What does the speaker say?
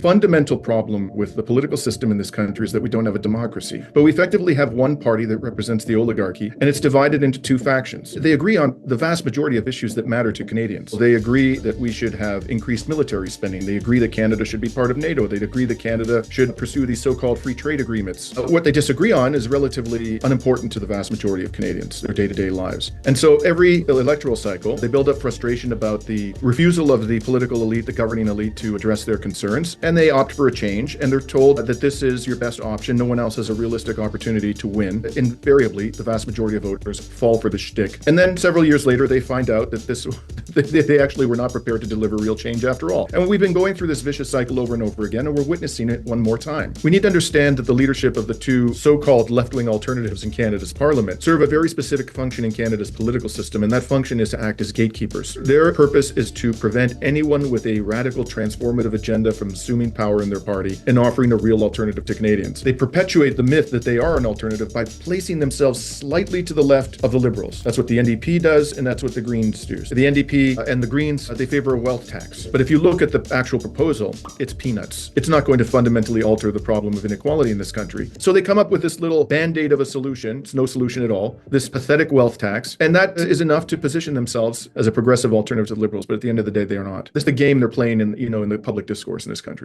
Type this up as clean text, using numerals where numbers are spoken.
fundamental problem with the political system in this country is that we don't have a democracy. But we effectively have one party that represents the oligarchy, and it's divided into two factions. They agree on the vast majority of issues that matter to Canadians. They agree that we should have increased military spending. They agree that Canada should be part of NATO. They agree that Canada should pursue these so-called free trade agreements. What they disagree on is relatively unimportant to the vast majority of Canadians, their day-to-day lives. And so every electoral cycle, they build up frustration about the refusal of the political elite, the governing elite, to address their concerns, and they opt for a change, and they're told that this is your best option. No one else has a realistic opportunity to win. Invariably, the vast majority of voters fall for the shtick. And then several years later, they find out that they actually were not prepared to deliver real change after all. And we've been going through this vicious cycle over and over again, and we're witnessing it one more time. We need to understand that the leadership of the two so-called left-wing alternatives in Canada's parliament serve a very specific function in Canada's political system, and that function is to act as gatekeepers. Their purpose is to prevent anyone with a radical transformative agenda from assuming power in their party and offering a real alternative to Canadians. They perpetuate the myth that they are an alternative by placing themselves slightly to the left of the Liberals. That's what the NDP does, and that's what the Greens do. The NDP and the Greens, they favor a wealth tax. But if you look at the actual proposal, it's peanuts. It's not going to fundamentally alter the problem of inequality in this country. So they come up with this little band-aid of a solution. It's no solution at all. This pathetic wealth tax. And that is enough to position themselves as a progressive alternative to the Liberals. But at the end of the day, they are not. This is the game they're playing in the public discourse in this country.